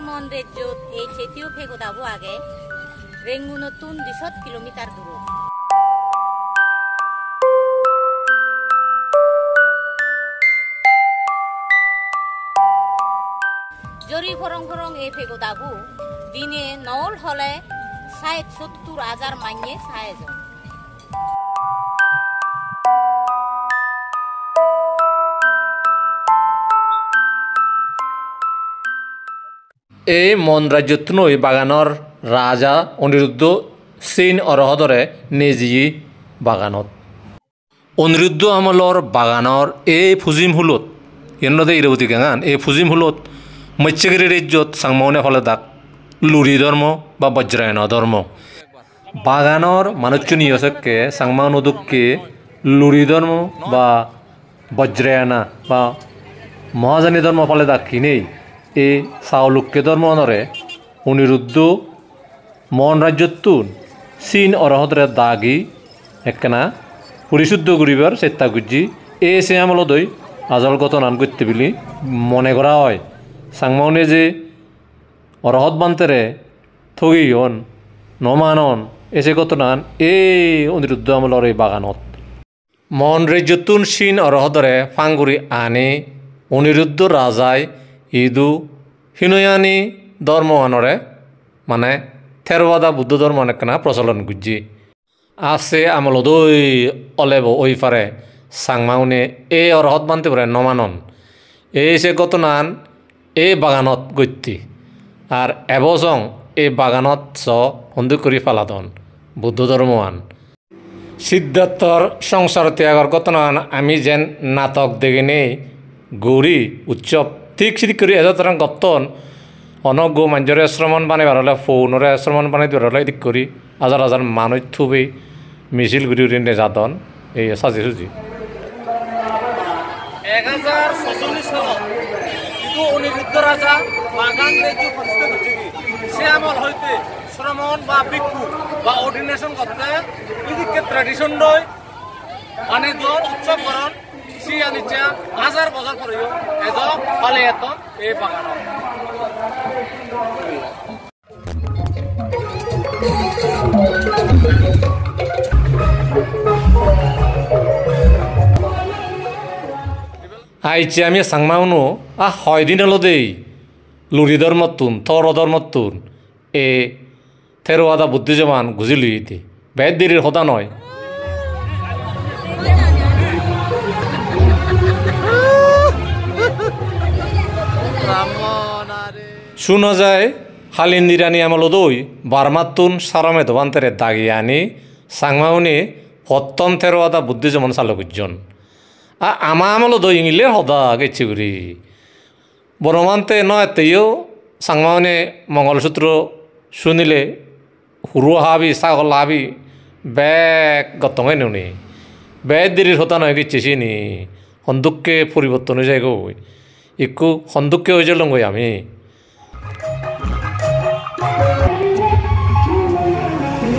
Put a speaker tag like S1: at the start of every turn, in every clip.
S1: মন ৰাজ্যত এই চেতিও ফেগোদাব আগে রেঙ্গুনতুন 200 কিলোমিটার দূর জরি ফরং ফরং এই ফেগোদাবু দিনে নল হলে 60-70 মাইনে সায়জন
S2: এই মন রাজ্যতনো বাগানৰ ৰাজা অনিৰুদ্ধ চীন অৰহদৰে নেজি বাগানত অনিৰুদ্ধ আমলৰ বাগানৰ এই ফুজিম হুলত ইনলদে ইৰবতি গাঙান এই ফুজিম হুলত মৎস্যগিৰি ৰাজ্যত চাংমাউনে ফলে দাক লুৰি ধৰ্ম বা বজ্ৰায়ন ধৰ্ম বাগানৰ মানুচনীয় সকে চাংমাউন উদুককে লুৰি ধৰ্ম বা বজ্ৰায়না বা মহাজানী ধৰ্ম ফলে দাক কিনেই এই চাউলুক্কে ধর্মনরে অনিরুদ্ধ মন রাজ্যতুন চীন অরহদরে দাগি একখানা পরিশুদ্ধ করিবার চেষ্টা করছি সে আমলদই আজল ঘটনান করতে বলি মনে করা হয় সাংমাউনে যে অরহদ বান্তেরে ঠগি হন নমানন এসে ঘটনান এই অনিরুদ্ধ আমলর এই বাগানত মন রাজ্যতুন চীন অরহদরে ফাঙ্গুরি আনে অনিরুদ্ধ রাজায় ইদু হিনয়ানি ধর্ম আনরে মানে থেরবাদা বুদ্ধ ধর্ম অনেকখানা প্রচলন গুজি আছে আমলদই অলেব ওই পারে সাংমাউনে এই অরহত বানতে পারে নমানন এই সে ঘটনান এই বাগানত গত্যি আর এবছং এই বাগানত সন্দুক করে ফালাদন বুদ্ধ ধর্মওয়ান সিদ্ধার্থর সংসার ত্যাগর ঘটনান আমি যেন নাটক দেখে নেই গৌরী উৎসব ঠিক সিদ্ধি করে এজাতরাং গত্তন অনগ গো মাঞ্জরে শ্রমণ বানাইবার হলে ফৌনরে শ্রমণ বানাই দিবার হলে এদিক করি হাজার হাজার মানুষ থুবি মিছিল ঘুরি ঘুরি নেজাতন এই সাজি সুজি
S3: 1046 সালত কিন্তু অনিরুদ্ধ রাজা বাগান রাজ্য প্রতিষ্ঠা করছে সে আমল হইতে শ্রমণ বা ভিক্ষু বা অর্ডিনেশন করতে এদিকে ট্র্যাডিশন নয় মানে উৎসব করণ সিয়ানিচা হাজার বছর পরেও এজ ফলে এত এই বাগান
S2: আইছে আমি সাংমাউনো হয় দিন হলো দেই লুরি ধর্মতুন থর ধর্মতুন এ থেরোয়াদা বুদ্ধিজমান গুজি লুইতে বেদ দেরির হতা নয় শোনা যায় হালিন্দিরানি আমলদই বারমাতুন সারমে দোবান্তরে দাগিয়ে আনি সাংমাউনি হত্তম থেরোয়াদা বুদ্ধিজমান চালকুজন আমা আমলদই ইংলে হদা গেছি ঘুরি বরমান্তে নয়তেও সাংমাউনি মঙ্গলসূত্র শুনিলে হুরু হাবি ছাগল হাবি ব্যাগ গতঙ্গাই নুনি বেদ দেরির হতা নয় গেছি নি সন্দুককে পরিবর্তন হয়ে যায় গই একটু সন্দুককে হয়ে যাই গই আমি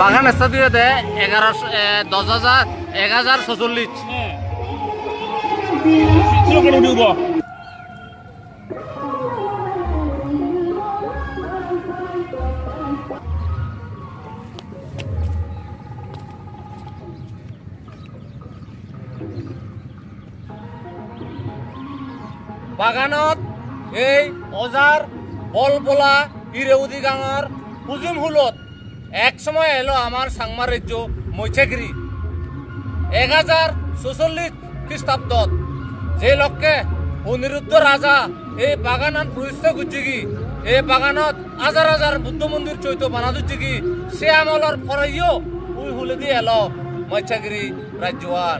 S3: বাগান এসা দিয়ে দে 1046 বাগানত এই অজার বলবলা ইরেউদি গাঙর হুজিম হুলত এক সময় এলো আমার সাংমার রাজ্য মৈছাগিরি 1046 খ্রিস্টাব্দত যে লক্ষ্যে অনিরুদ্ধ রাজা এই বাগানত প্রতিষ্ঠা করছে কি এই বাগানত হাজার হাজার বুদ্ধ মন্দির চৈত্য বানা দিচ্ছে কি সে আমলর ফরাইও উই হুলে দিয়ে এলো মৈছাগিরি রাজ্যওয়ান